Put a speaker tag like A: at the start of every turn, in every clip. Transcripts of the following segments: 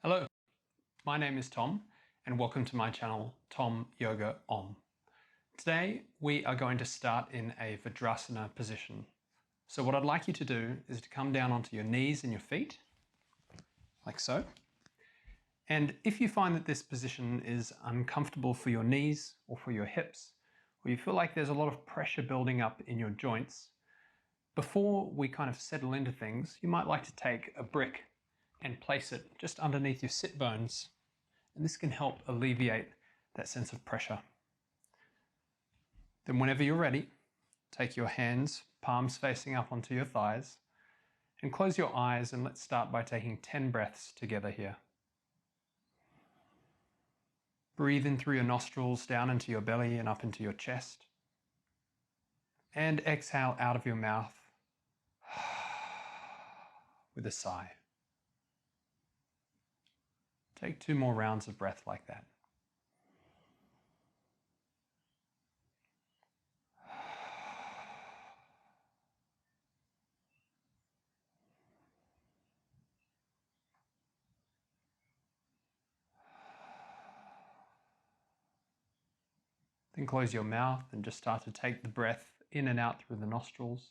A: Hello, my name is Tom and welcome to my channel, Tom Yoga Om. Today we are going to start in a Vajrasana position. So what I'd like you to do is to come down onto your knees and your feet, like so. And if you find that this position is uncomfortable for your knees or for your hips, or you feel like there's a lot of pressure building up in your joints, before we kind of settle into things, you might like to take a brick and place it just underneath your sit bones. And this can help alleviate that sense of pressure. Then whenever you're ready, take your hands, palms facing up onto your thighs, and close your eyes, and let's start by taking 10 breaths together here. Breathe in through your nostrils, down into your belly and up into your chest. And exhale out of your mouth with a sigh. Take 2 more rounds of breath like that. Then close your mouth and just start to take the breath in and out through the nostrils.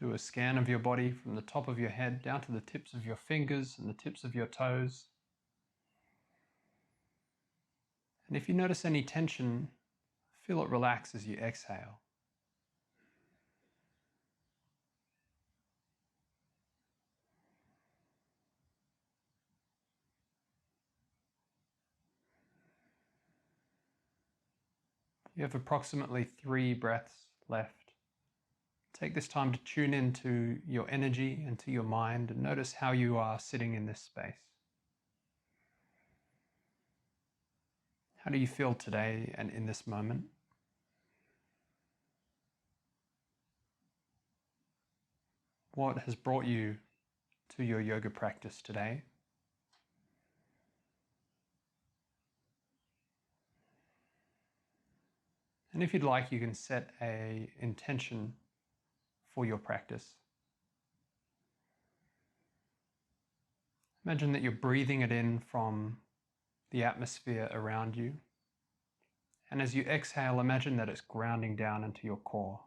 A: Do a scan of your body from the top of your head down to the tips of your fingers and the tips of your toes. And if you notice any tension, feel it relax as you exhale. You have approximately 3 breaths left. Take this time to tune into your energy and to your mind and notice how you are sitting in this space. How do you feel today and in this moment? What has brought you to your yoga practice today? And if you'd like, you can set an intention for your practice. Imagine that you're breathing it in from the atmosphere around you. And as you exhale, imagine that it's grounding down into your core.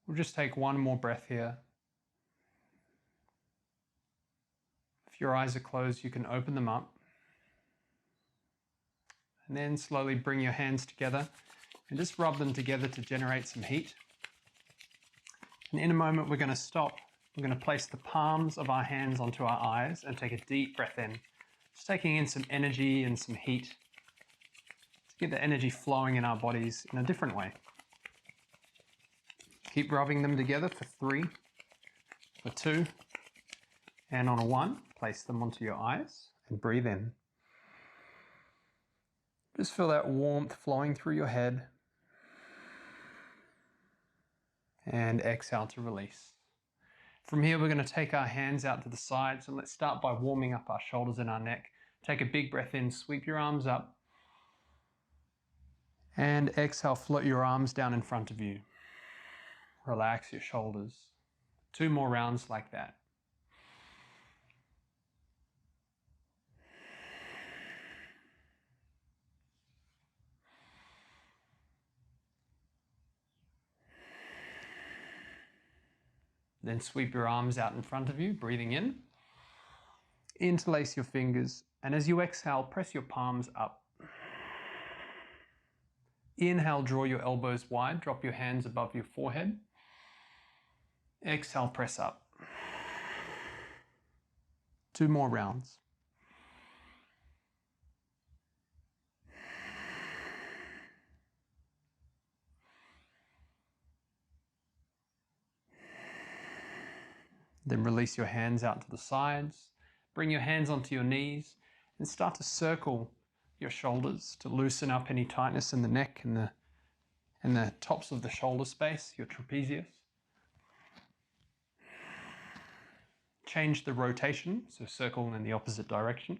A: We'll just take one more breath here. If your eyes are closed, you can open them up. And then slowly bring your hands together and just rub them together to generate some heat. And in a moment, we're going to stop. We're going to place the palms of our hands onto our eyes and take a deep breath in. Just taking in some energy and some heat to get the energy flowing in our bodies in a different way. Keep rubbing them together for 3, for 2, and on a 1, place them onto your eyes and breathe in. Just feel that warmth flowing through your head. And exhale to release. From here, we're going to take our hands out to the sides and let's start by warming up our shoulders and our neck. Take a big breath in, sweep your arms up. And exhale, float your arms down in front of you. Relax your shoulders. 2 more rounds like that. Then sweep your arms out in front of you, breathing in. Interlace your fingers, and as you exhale, press your palms up. Inhale, draw your elbows wide, drop your hands above your forehead. Exhale, press up. 2 more rounds. Then release your hands out to the sides. Bring your hands onto your knees and start to circle your shoulders to loosen up any tightness in the neck and the tops of the shoulder space, your trapezius. change the rotation, so circle in the opposite direction.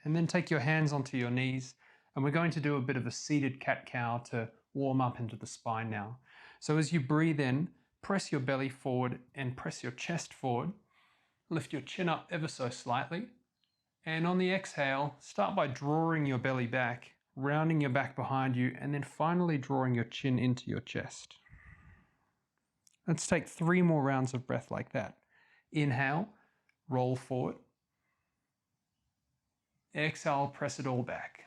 A: And then take your hands onto your knees, and we're going to do a bit of a seated cat-cow to warm up into the spine now. So as you breathe in, press your belly forward and press your chest forward. Lift your chin up ever so slightly. And on the exhale, start by drawing your belly back, rounding your back behind you, and then finally drawing your chin into your chest. Let's take 3 more rounds of breath like that. Inhale, roll forward. Exhale, press it all back.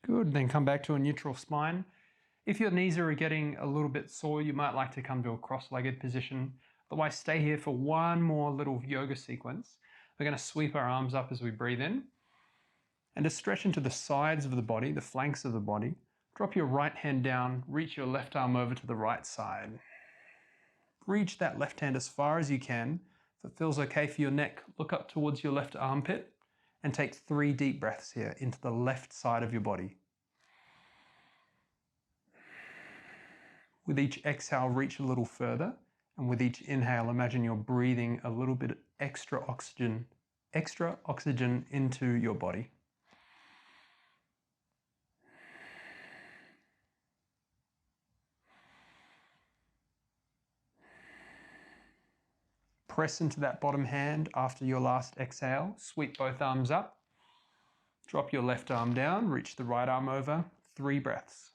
A: Good, then come back to a neutral spine. If your knees are getting a little bit sore, you might like to come to a cross-legged position. Otherwise, stay here for one more little yoga sequence. We're going to sweep our arms up as we breathe in. And to stretch into the sides of the body, the flanks of the body, drop your right hand down, reach your left arm over to the right side. Reach that left hand as far as you can. If it feels okay for your neck, look up towards your left armpit and take 3 deep breaths here into the left side of your body. With each exhale, reach a little further. And with each inhale, imagine you're breathing a little bit extra oxygen into your body. Press into that bottom hand after your last exhale. Sweep both arms up. Drop your left arm down, reach the right arm over. 3 breaths.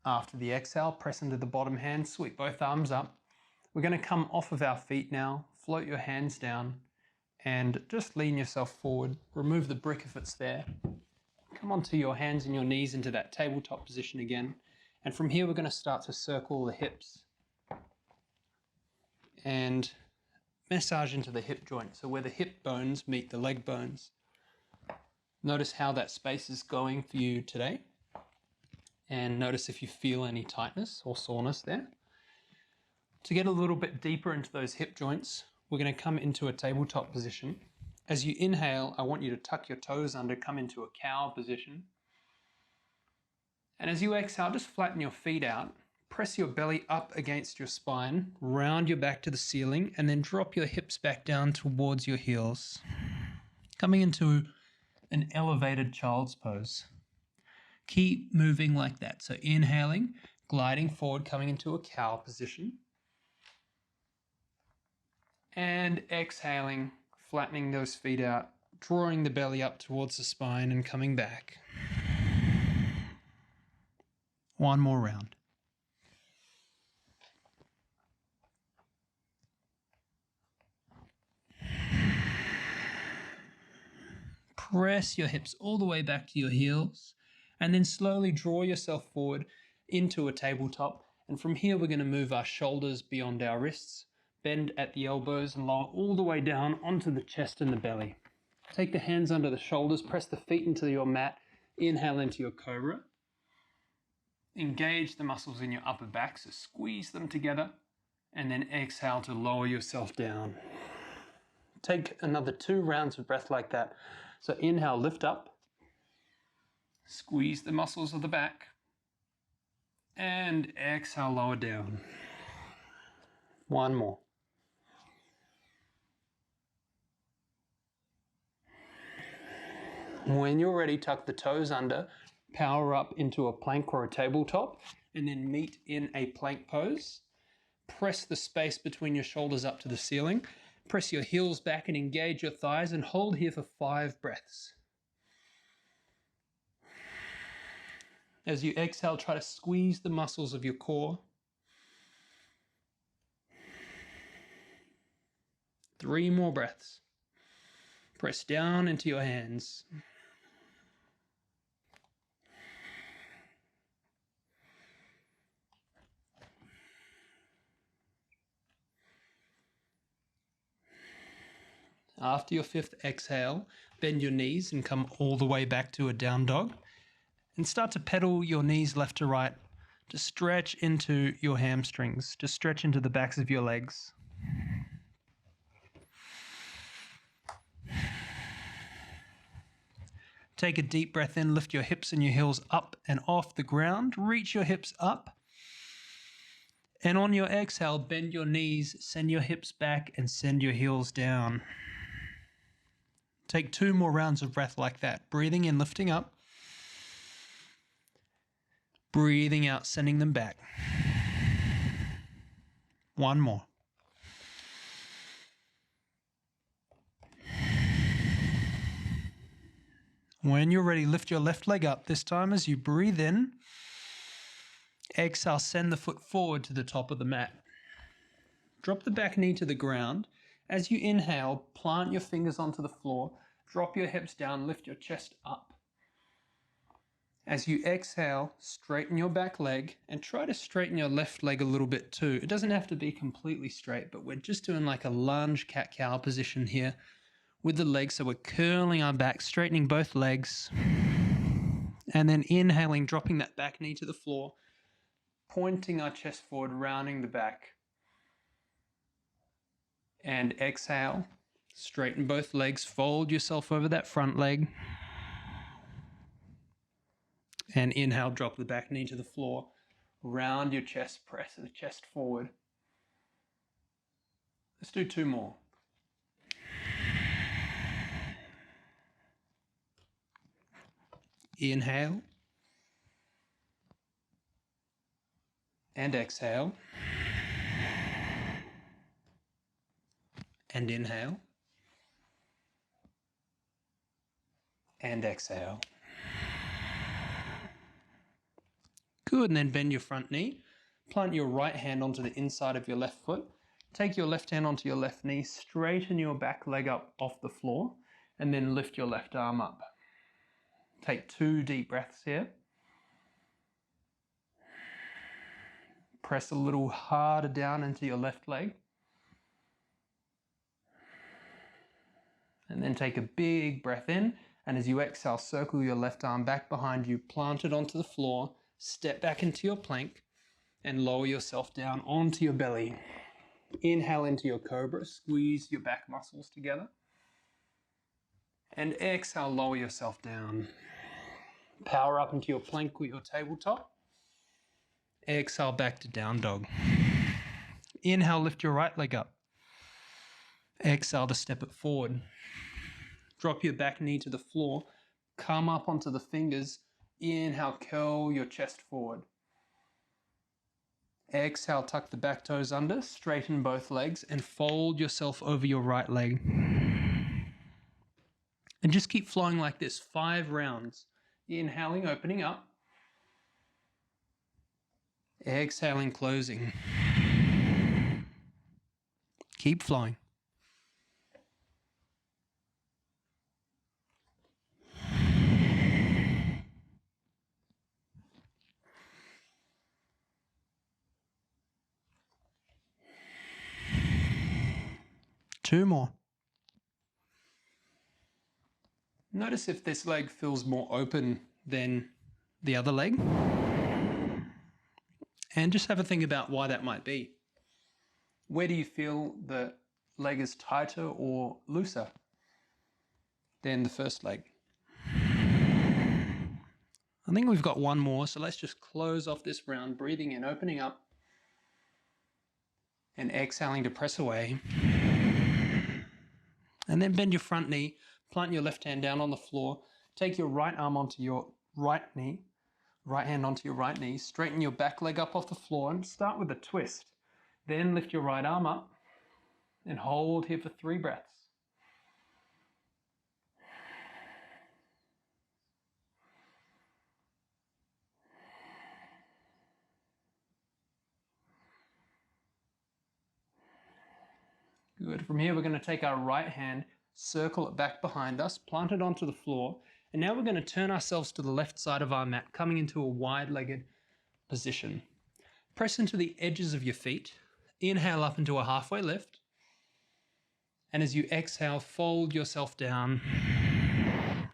A: After the exhale, press into the bottom hand, sweep both arms up. We're going to come off of our feet now, float your hands down, and just lean yourself forward. Remove the brick if it's there. Come onto your hands and your knees into that tabletop position again. And from here, we're going to start to circle the hips and massage into the hip joint. So where the hip bones meet the leg bones. Notice how that space is going for you today. And notice if you feel any tightness or soreness there. To get a little bit deeper into those hip joints, we're going to come into a tabletop position. As you inhale, I want you to tuck your toes under, come into a cow position. And as you exhale, just flatten your feet out. Press your belly up against your spine, round your back to the ceiling, and then drop your hips back down towards your heels. Coming into an elevated child's pose. Keep moving like that. So inhaling, gliding forward, coming into a cow position. And exhaling, flattening those feet out, drawing the belly up towards the spine and coming back. 1 more round. Press your hips all the way back to your heels. And then slowly draw yourself forward into a tabletop. And from here, we're going to move our shoulders beyond our wrists, bend at the elbows and lower all the way down onto the chest and the belly. Take the hands under the shoulders, press the feet into your mat, inhale into your cobra. Engage the muscles in your upper back, so squeeze them together, and then exhale to lower yourself down. Take another 2 rounds of breath like that. So inhale, lift up. Squeeze the muscles of the back. And exhale, lower down. 1 more. When you're ready, tuck the toes under, power up into a plank or a tabletop, and then meet in a plank pose. Press the space between your shoulders up to the ceiling. Press your heels back and engage your thighs and hold here for 5 breaths. As you exhale, try to squeeze the muscles of your core. 3 more breaths. Press down into your hands. After your fifth exhale, bend your knees and come all the way back to a down dog. And start to pedal your knees left to right to stretch into your hamstrings, to stretch into the backs of your legs. Take a deep breath in, lift your hips and your heels up and off the ground. Reach your hips up. And on your exhale, bend your knees, send your hips back and send your heels down. Take 2 more rounds of breath like that. Breathing in, lifting up. Breathing out, sending them back. 1 more. When you're ready, lift your left leg up. This time as you breathe in, exhale, send the foot forward to the top of the mat. Drop the back knee to the ground. As you inhale, plant your fingers onto the floor, drop your hips down, lift your chest up. As you exhale, straighten your back leg and try to straighten your left leg a little bit too. It doesn't have to be completely straight, but we're just doing like a lunge cat-cow position here with the legs. So we're curling our back, straightening both legs, and then inhaling, dropping that back knee to the floor, pointing our chest forward, rounding the back. And exhale, straighten both legs, fold yourself over that front leg. And inhale, drop the back knee to the floor, round your chest, press the chest forward. Let's do 2 more. Inhale. And exhale. And inhale. And exhale. Good, and then bend your front knee. Plant your right hand onto the inside of your left foot. Take your left hand onto your left knee, straighten your back leg up off the floor, and then lift your left arm up. Take 2 deep breaths here. Press a little harder down into your left leg. And then take a big breath in, and as you exhale, circle your left arm back behind you, plant it onto the floor, step back into your plank, and lower yourself down onto your belly. Inhale into your cobra, squeeze your back muscles together. And exhale, lower yourself down. Power up into your plank or your tabletop. Exhale, back to down dog. Inhale, lift your right leg up. Exhale to step it forward. Drop your back knee to the floor. Come up onto the fingers. Inhale, curl your chest forward. Exhale, tuck the back toes under, straighten both legs, and fold yourself over your right leg. And just keep flowing like this, 5 rounds. Inhaling, opening up. Exhaling, closing. Keep flowing. Two more. Notice if this leg feels more open than the other leg. And just have a think about why that might be. Where do you feel the leg is tighter or looser than the first leg? I think we've got 1 more, so let's just close off this round, breathing in, opening up, and exhaling to press away. And then bend your front knee, plant your left hand down on the floor, take your right arm onto your right knee, right hand onto your right knee, straighten your back leg up off the floor and start with a twist. Then lift your right arm up and hold here for 3 breaths. Good. From here, we're going to take our right hand, circle it back behind us, plant it onto the floor, and now we're going to turn ourselves to the left side of our mat, coming into a wide-legged position. Press into the edges of your feet. Inhale up into a halfway lift. And as you exhale, fold yourself down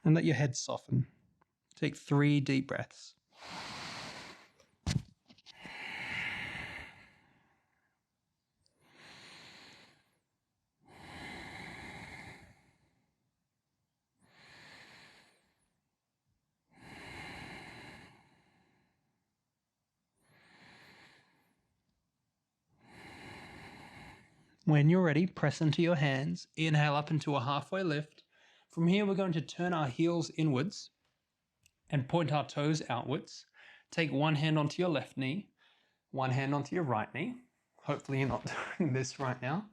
A: and let your head soften. Take 3 deep breaths. When you're ready, press into your hands. Inhale up into a halfway lift. From here, we're going to turn our heels inwards and point our toes outwards. Take one hand onto your left knee, one hand onto your right knee. Hopefully you're not doing this right now.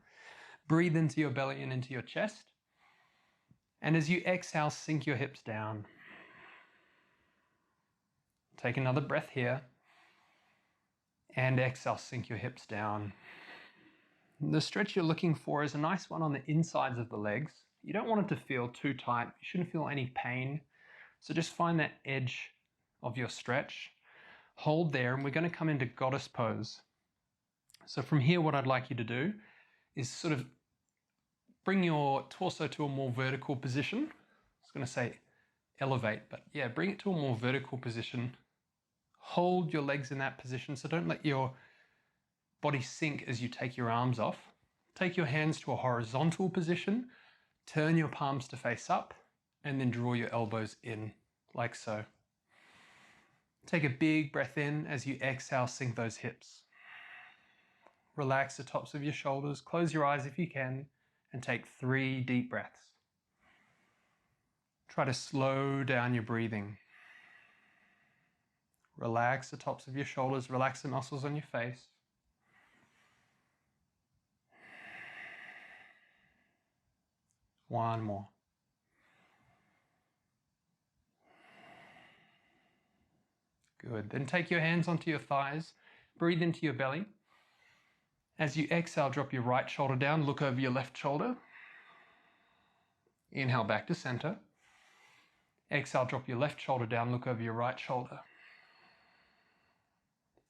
A: Breathe into your belly and into your chest. And as you exhale, sink your hips down. Take another breath here. And exhale, sink your hips down. The stretch you're looking for is a nice one on the insides of the legs. You don't want it to feel too tight. You shouldn't feel any pain. So just find that edge of your stretch. Hold there, and we're going to come into goddess pose. So from here, what I'd like you to do is sort of bring your torso to a more vertical position. I was going to say elevate, but yeah, bring it to a more vertical position. Hold your legs in that position, so don't let your body sink as you take your arms off. Take your hands to a horizontal position, turn your palms to face up, and then draw your elbows in, like so. Take a big breath in. As you exhale, sink those hips. Relax the tops of your shoulders, close your eyes if you can, and take 3 deep breaths. Try to slow down your breathing. Relax the tops of your shoulders, relax the muscles on your face. One more. Good. Then take your hands onto your thighs. Breathe into your belly. As you exhale, drop your right shoulder down. Look over your left shoulder. Inhale back to center. Exhale, drop your left shoulder down. Look over your right shoulder.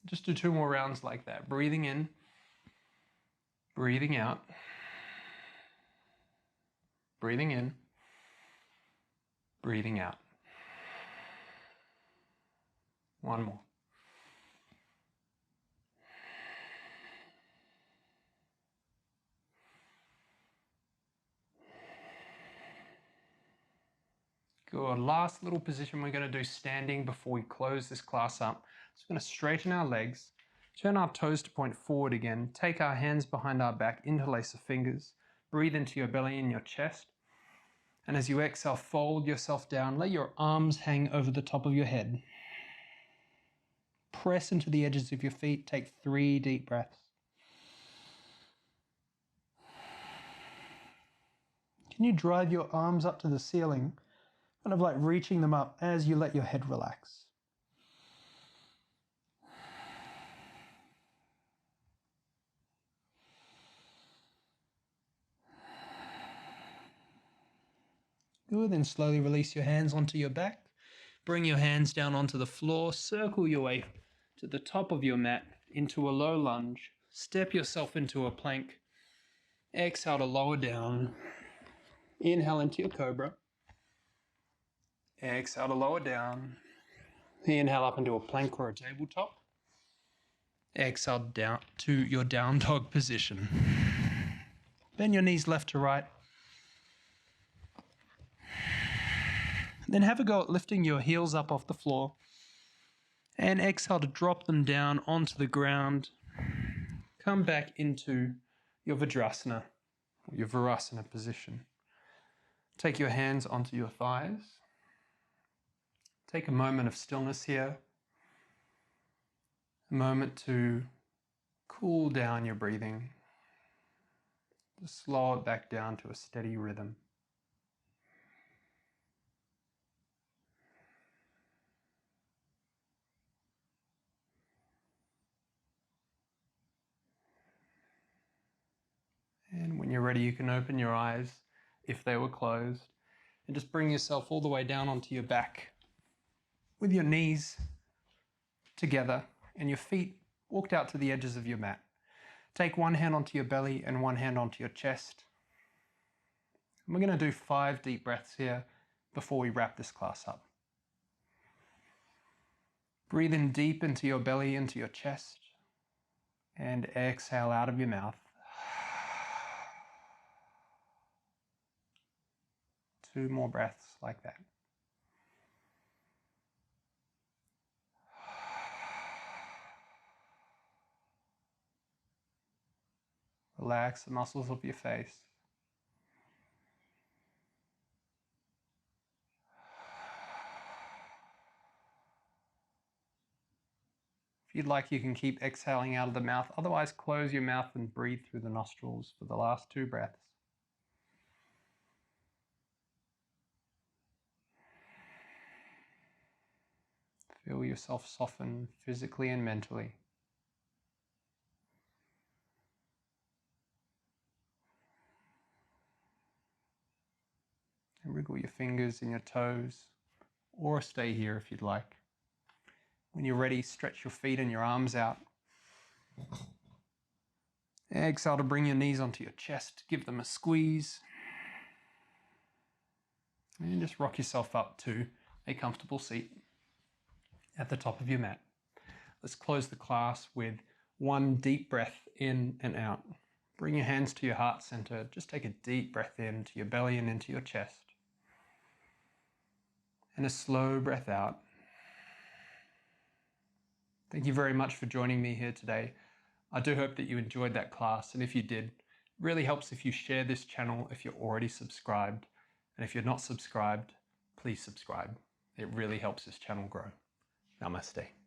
A: Just do 2 more rounds like that. Breathing in. Breathing out. Breathing in. Breathing out. One more. Good. Last little position we're going to do standing before we close this class up. So we're going to straighten our legs, turn our toes to point forward again, take our hands behind our back, interlace the fingers, breathe into your belly and your chest. And as you exhale, fold yourself down. Let your arms hang over the top of your head. Press into the edges of your feet. Take 3 deep breaths. Can you drive your arms up to the ceiling? Kind of like reaching them up as you let your head relax. Good, then slowly release your hands onto your back. Bring your hands down onto the floor. Circle your way to the top of your mat into a low lunge. Step yourself into a plank. Exhale to lower down. Inhale into your cobra. Exhale to lower down. Inhale up into a plank or a tabletop. Exhale down to your down dog position. Bend your knees left to right. Then have a go at lifting your heels up off the floor. And exhale to drop them down onto the ground. Come back into your Vajrasana, or your Virasana position. Take your hands onto your thighs. Take a moment of stillness here. A moment to cool down your breathing. Just slow it back down to a steady rhythm. And when you're ready, you can open your eyes if they were closed and just bring yourself all the way down onto your back with your knees together and your feet walked out to the edges of your mat. Take one hand onto your belly and one hand onto your chest. And we're going to do 5 deep breaths here before we wrap this class up. Breathe in deep into your belly, into your chest, and exhale out of your mouth. 2 more breaths like that. Relax the muscles of your face. If you'd like, you can keep exhaling out of the mouth. Otherwise, close your mouth and breathe through the nostrils for the last 2 breaths. Feel yourself soften physically and mentally. And wriggle your fingers and your toes, or stay here if you'd like. When you're ready, stretch your feet and your arms out. Exhale to bring your knees onto your chest, give them a squeeze. And just rock yourself up to a comfortable seat at the top of your mat. Let's close the class with 1 deep breath in and out. Bring your hands to your heart center. Just take a deep breath into your belly and into your chest. And a slow breath out. Thank you very much for joining me here today. I do hope that you enjoyed that class, and if you did, it really helps if you share this channel if you're already subscribed. And if you're not subscribed, please subscribe. It really helps this channel grow. Namaste.